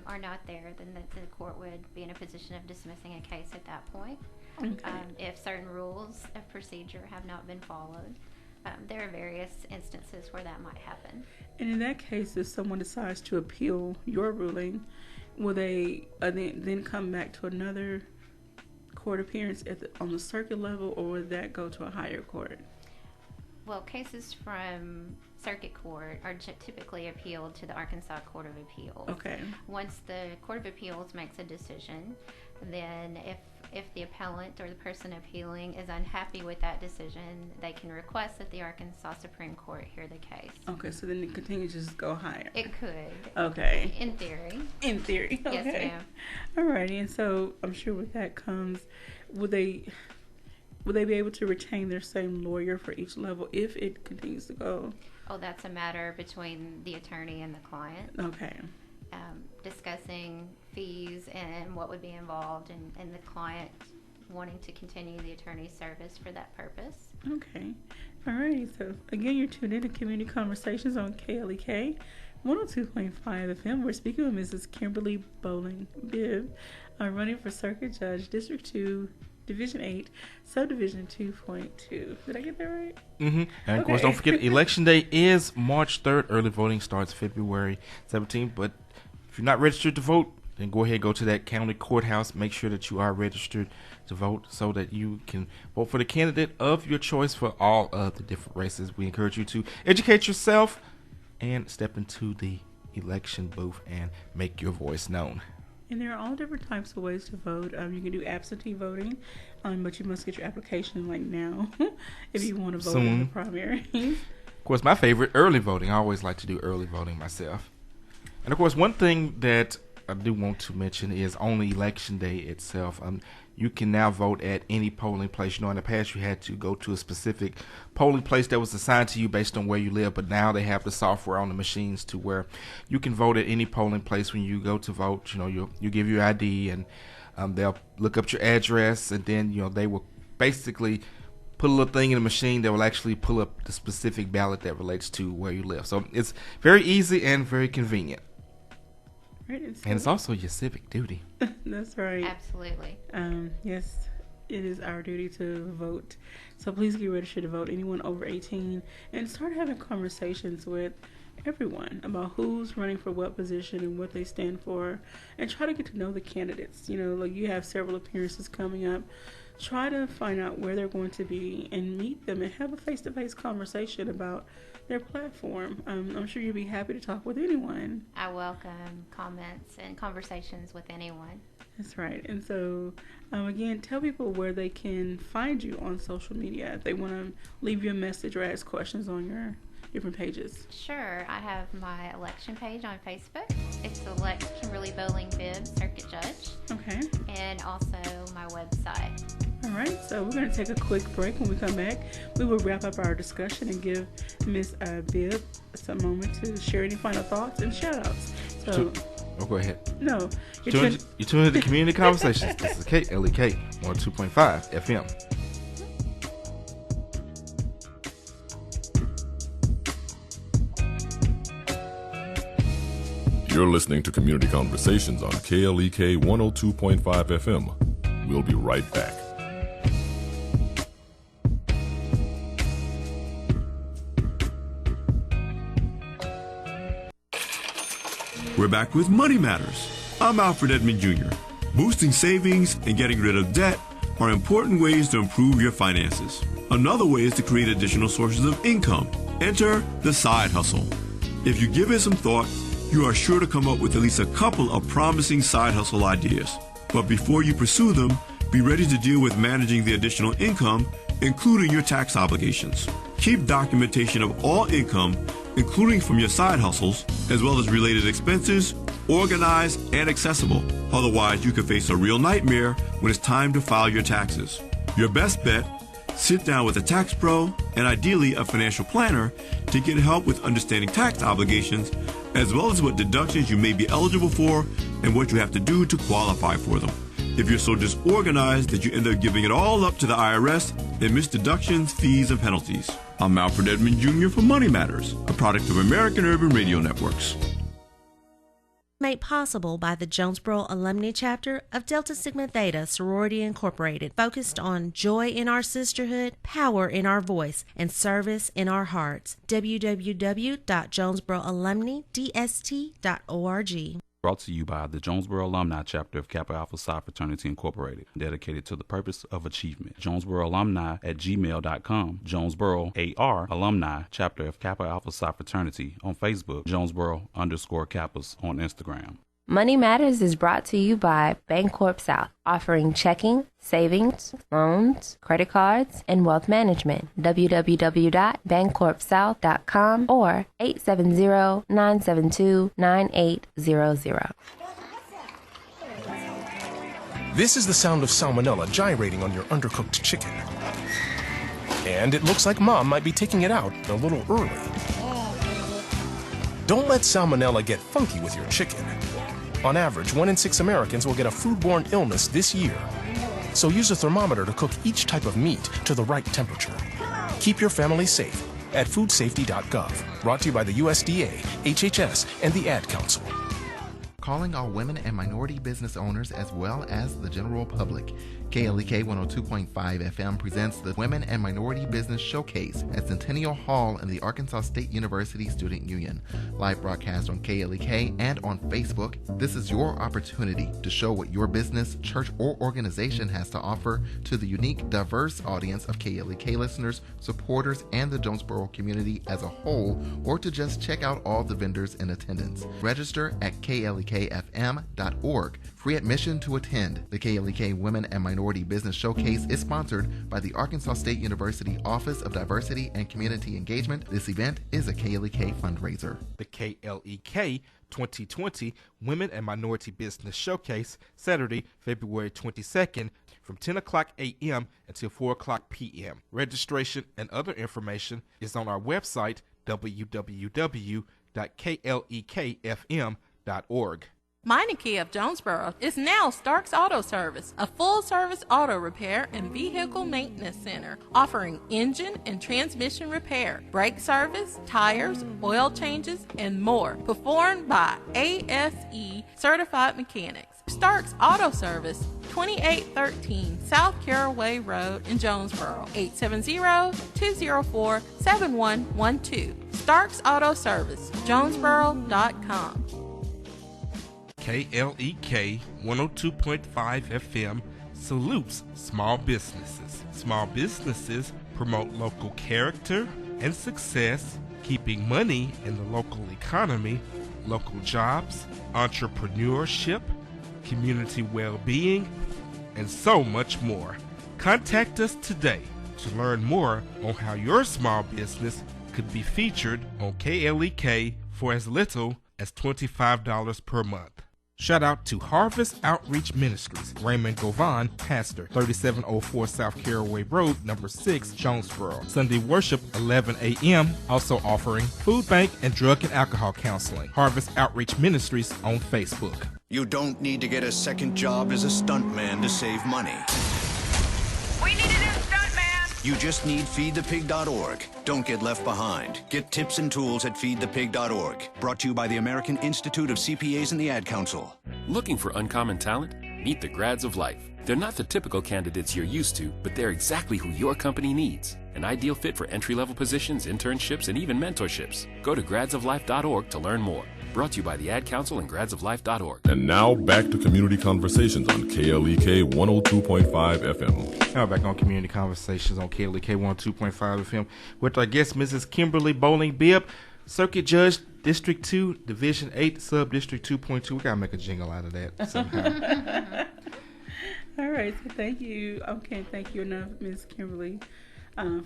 are not there, then the court would be in a position of dismissing a case at that point. Okay. If certain rules of procedure have not been followed, there are various instances where that might happen. And in that case, if someone decides to appeal your ruling will they then come back to another court appearance on the circuit level, or would that go to a higher court? Well, cases from circuit court are typically appealed to the Arkansas Court of Appeals. Okay. Once the Court of Appeals makes a decision, then if the appellant or the person appealing is unhappy with that decision, they can request that the Arkansas Supreme Court hear the case. Okay, so then it continues to just go higher. It could. Okay. In theory. In theory. Okay. Yes, ma'am. Alrighty, and so I'm sure with that comes, would they be able to retain their same lawyer for each level if it continues to go? Oh, that's a matter between the attorney and the client. Okay. Discussing fees and what would be involved, and the client wanting to continue the attorney's service for that purpose. Okay. Alrighty, so again, you're tuned in to Community Conversations on KLEK 102.5 FM. We're speaking with Mrs. Kimberly Boling Bibb, running for Circuit Judge, District 2, Division 8, Subdivision 2.2. Did I get that right? Mm-hmm. And of course, don't forget, Election Day is March 3rd. Early voting starts February 17th. But if you're not registered to vote, then go ahead, go to that county courthouse. Make sure that you are registered to vote so that you can vote for the candidate of your choice for all of the different races. We encourage you to educate yourself and step into the election booth and make your voice known. And there are all different types of ways to vote. You can do absentee voting, but you must get your application like now if you want to vote in the primaries. Of course, my favorite, early voting. I always like to do early voting myself. And of course, one thing that I do want to mention is on the election day itself, you can now vote at any polling place. You know, in the past you had to go to a specific polling place that was assigned to you based on where you live, but now they have the software on the machines to where you can vote at any polling place when you go to vote. You know, you give your ID, and they'll look up your address, and then, you know, they will basically put a little thing in the machine that will actually pull up the specific ballot that relates to where you live. So it's very easy and very convenient. Right, and it's also your civic duty. That's right. Absolutely. Yes, it is our duty to vote. So please get registered to vote, anyone over 18, and start having conversations with everyone about who's running for what position and what they stand for, and try to get to know the candidates. You know, like, you have several appearances coming up. Try to find out where they're going to be and meet them and have a face-to-face conversation about their platform. I'm sure you'll be happy to talk with anyone. I welcome comments and conversations with anyone. That's right. And so, again, tell people where they can find you on social media if they want to leave you a message or ask questions on your different pages. Sure. I have my election page on Facebook. It's Elect Kimberly Boling Bibb, Circuit Judge. Okay. And also my website. All right, so we're going to take a quick break. When we come back, we will wrap up our discussion and give Ms. Bibb some moment to share any final thoughts and shout-outs. So, go ahead. No. You're tuned into Community Conversations. This is KLEK 102.5 FM. You're listening to Community Conversations on KLEK 102.5 FM. We'll be right back. We're back with Money Matters. I'm Alfred Edmond Jr. Boosting savings and getting rid of debt are important ways to improve your finances. Another way is to create additional sources of income. Enter the side hustle. If you give it some thought, you are sure to come up with at least a couple of promising side hustle ideas. But before you pursue them, be ready to deal with managing the additional income, including your tax obligations. Keep documentation of all income, including from your side hustles, as well as related expenses, organized and accessible. Otherwise, you could face a real nightmare when it's time to file your taxes. Your best bet, sit down with a tax pro and ideally a financial planner to get help with understanding tax obligations, as well as what deductions you may be eligible for and what you have to do to qualify for them. If you're so disorganized that you end up giving it all up to the IRS and miss deductions, fees, and penalties. I'm Alfred Edmond Jr. for Money Matters, a product of American Urban Radio Networks. Made possible by the Jonesboro Alumni Chapter of Delta Sigma Theta Sorority Incorporated, focused on joy in our sisterhood, power in our voice, and service in our hearts. www.jonesboroalumnidst.org. Brought to you by the Jonesboro Alumni Chapter of Kappa Alpha Psi Fraternity Incorporated, dedicated to the purpose of achievement. Jonesboro Alumni at gmail.com. Jonesboro AR Alumni Chapter of Kappa Alpha Psi Fraternity on Facebook. Jonesboro_Kappas on Instagram. Money Matters is brought to you by Bancorp South, offering checking, savings, loans, credit cards, and wealth management. www.bancorpsouth.com or 870-972-9800. This is the sound of salmonella gyrating on your undercooked chicken. And it looks like Mom might be taking it out a little early. Don't let salmonella get funky with your chicken. On average, 1 in 6 Americans will get a foodborne illness this year. So use a thermometer to cook each type of meat to the right temperature. Keep your family safe at foodsafety.gov. Brought to you by the USDA, HHS, and the Ad Council. Calling all women and minority business owners as well as the general public. KLEK 102.5 FM presents the Women and Minority Business Showcase at Centennial Hall in the Arkansas State University Student Union. Live broadcast on KLEK and on Facebook. This is your opportunity to show what your business, church, or organization has to offer to the unique, diverse audience of KLEK listeners, supporters, and the Jonesboro community as a whole, or to just check out all the vendors in attendance. Register at klekfm.org. Free admission to attend. The KLEK Women and Minority Business Showcase is sponsored by the Arkansas State University Office of Diversity and Community Engagement. This event is a KLEK fundraiser. The KLEK 2020 Women and Minority Business Showcase, Saturday, February 22nd, from 10 o'clock a.m. until 4 o'clock p.m. Registration and other information is on our website, www.klekfm.org. Meineke of Jonesboro is now Starks Auto Service, a full-service auto repair and vehicle maintenance center, offering engine and transmission repair, brake service, tires, oil changes, and more, performed by ASE certified mechanics. Starks Auto Service, 2813 South Caraway Road in Jonesboro, 870-204-7112. Starks Auto Service, Jonesboro.com. KLEK 102.5 FM salutes small businesses. Small businesses promote local character and success, keeping money in the local economy, local jobs, entrepreneurship, community well-being, and so much more. Contact us today to learn more on how your small business could be featured on KLEK for as little as $25 per month. Shout out to Harvest Outreach Ministries, Raymond Govan, pastor, 3704 South Caraway Road, number 6, Jonesboro. Sunday worship, 11 a.m., also offering food bank and drug and alcohol counseling. Harvest Outreach Ministries on Facebook. You don't need to get a second job as a stuntman to save money. We need a new stuntman! You just need feedthepig.org. Don't get left behind. Get tips and tools at feedthepig.org. Brought to you by the American Institute of CPAs and the Ad Council. Looking for uncommon talent? Meet the Grads of Life. They're not the typical candidates you're used to, but they're exactly who your company needs. An ideal fit for entry-level positions, internships, and even mentorships. Go to gradsoflife.org to learn more. Brought to you by the Ad Council and gradsoflife.org. And now back to Community Conversations on KLEK 102.5 FM. Now back on Community Conversations on KLEK 102.5 FM with our guest, Mrs. Kimberly Boling Bibb, Circuit Judge, District 2, Division 8, Subdistrict 2.2. We got to make a jingle out of that somehow. All right, so thank you. Okay, thank you enough, Ms. Kimberly,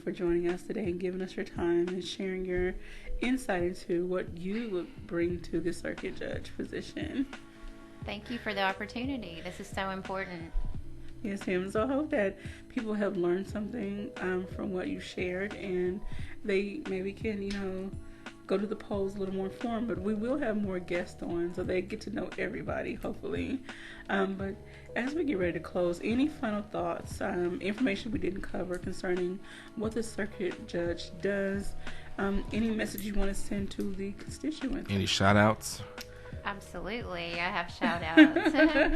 for joining us today and giving us your time and sharing your insight into what you would bring to the circuit judge position. Thank you for the opportunity. This is so important. Yes, ma'am. So I hope that people have learned something from what you shared, and they maybe can, go to the polls a little more informed. But we will have more guests on, so they get to know everybody, hopefully. But as we get ready to close, any final thoughts, information we didn't cover concerning what the circuit judge does, any message you want to send to the constituents? Any shout-outs? Absolutely. I have shout-outs.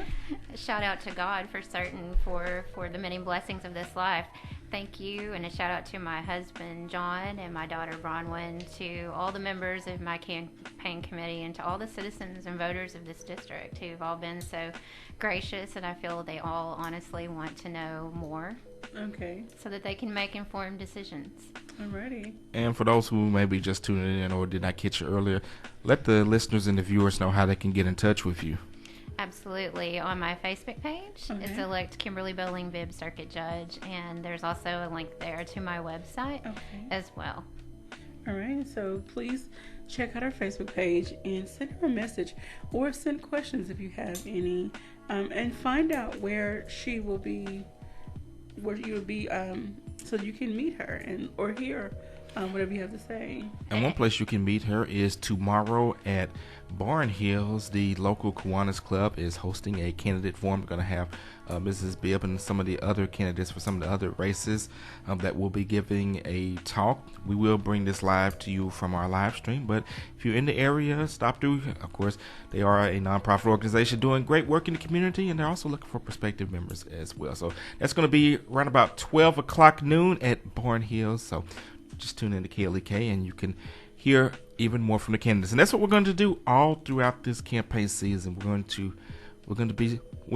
Shout out to God for certain for the many blessings of this life. Thank you, and a shout out to my husband, John, and my daughter, Bronwyn, to all the members of my campaign committee, and to all the citizens and voters of this district who've all been so gracious, and I feel they all honestly want to know more. Okay. So that they can make informed decisions. Alrighty. And for those who may be just tuning in or did not catch you earlier, let the listeners and the viewers know how they can get in touch with you. Absolutely. On my Facebook page, it's Elect Kimberly Boling Bibb Circuit Judge, and there's also a link there to my website as well. All right, so please check out our Facebook page and send her a message or send questions if you have any, and find out where she will be, where you will be, so you can meet her and or hear whatever you have to say. And one place you can meet her is tomorrow at Barn Hills. The local Kiwanis Club is hosting a candidate forum. We're going to have Mrs. Bibb and some of the other candidates for some of the other races that will be giving a talk. We will bring this live to you from our live stream, but if you're in the area, stop through. Of course, they are a nonprofit organization doing great work in the community, and they're also looking for prospective members as well. So that's going to be around about 12 o'clock noon at Barn Hills. So just tune in to KLEK and you can hear even more from the candidates. And that's what we're going to do all throughout this campaign season. We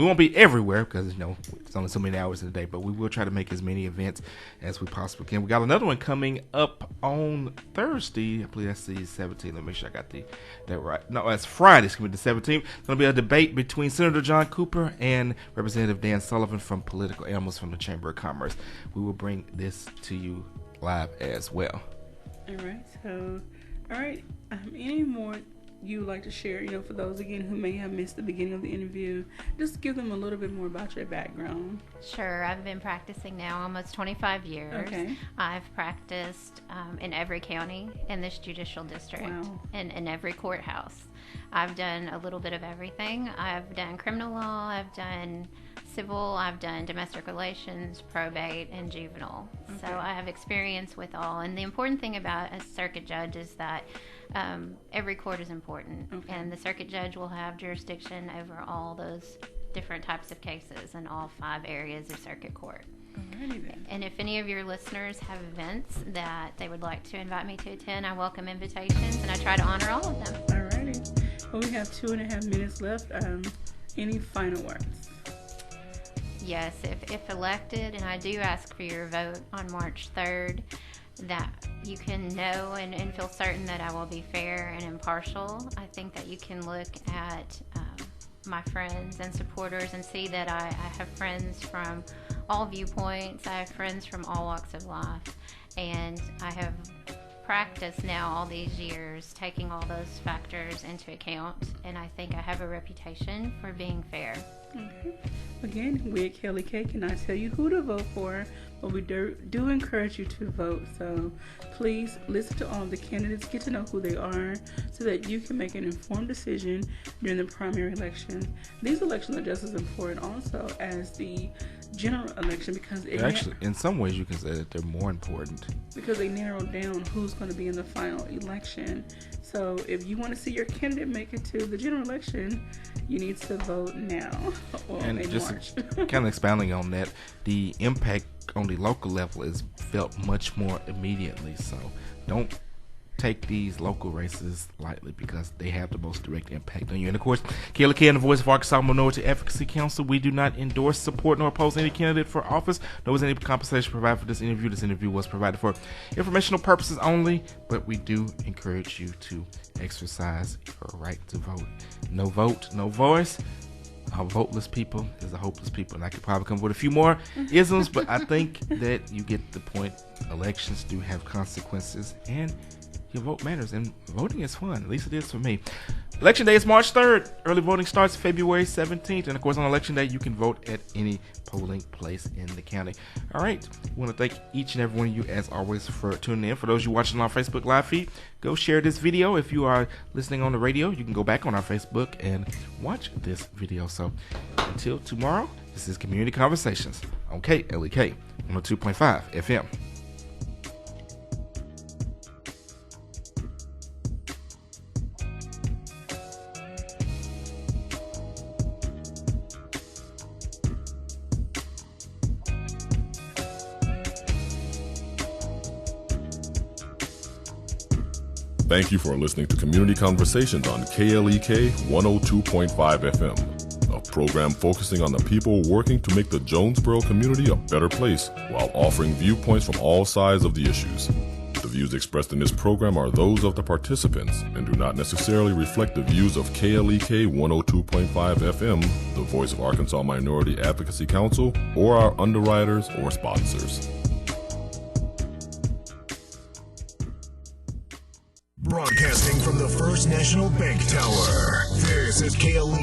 won't be everywhere because, it's only so many hours in a day, but we will try to make as many events as we possibly can. We got another one coming up on Thursday. I believe that's the 17th. Let me make sure I got that right. No, that's Friday. It's going to be the 17th. It's going to be a debate between Senator John Cooper and Representative Dan Sullivan from Political Animals from the Chamber of Commerce. We will bring this to you live as well. All right. Any more you would like to share, for those again who may have missed the beginning of the interview, just give them a little bit more about your background. Sure. I've been practicing now almost 25 years. Okay. I've practiced in every county in this judicial district. Wow. And in every courthouse. I've done a little bit of everything. I've done criminal law, I've done civil, I've done domestic relations, probate, and juvenile. Okay. So I have experience with all. And the important thing about a circuit judge is that every court is important. Okay. And the circuit judge will have jurisdiction over all those different types of cases in all 5 areas of circuit court. Alrighty then. And if any of your listeners have events that they would like to invite me to attend, I welcome invitations, and I try to honor all of them. Alrighty. Well, we have 2.5 minutes left. Any final words? Yes, if elected, and I do ask for your vote on March 3rd, that you can know and feel certain that I will be fair and impartial. I think that you can look at my friends and supporters and see that I have friends from all viewpoints. I have friends from all walks of life, and I have practiced now all these years taking all those factors into account, and I think I have a reputation for being fair. Okay. Again, we at Kelly K cannot tell you who to vote for, but we do encourage you to vote. So please listen to all the candidates, get to know who they are, so that you can make an informed decision during the primary election. These elections are just as important also as the general election because actually, in some ways, you can say that they're more important because they narrow down who's going to be in the final election. So if you want to see your candidate make it to the general election, you need to vote now or and in just March. Kind of expounding on that, the impact on the local level is felt much more immediately. So don't take these local races lightly because they have the most direct impact on you. And of course, Kayla K and the Voice of Arkansas Minority Advocacy Council, we do not endorse, support, nor oppose any candidate for office, nor was any compensation provided for this interview. This interview was provided for informational purposes only, but we do encourage you to exercise your right to vote. No vote, no voice. A voteless people is a hopeless people. And I could probably come up with a few more isms, but I think that you get the point. Elections do have consequences, and your vote matters, and voting is fun. At least it is for me. Election day is March 3rd. Early voting starts February 17th. And of course, on election day, you can vote at any polling place in the county. All right. I want to thank each and every one of you, as always, for tuning in. For those of you watching on our Facebook live feed, go share this video. If you are listening on the radio, you can go back on our Facebook and watch this video. So until tomorrow, this is Community Conversations on KLEK 102.5 FM. Thank you for listening to Community Conversations on KLEK 102.5 FM, a program focusing on the people working to make the Jonesboro community a better place while offering viewpoints from all sides of the issues. The views expressed in this program are those of the participants and do not necessarily reflect the views of KLEK 102.5 FM, the voice of Arkansas Minority Advocacy Council, or our underwriters or sponsors. Broadcasting from the First National Bank Tower, this is KLE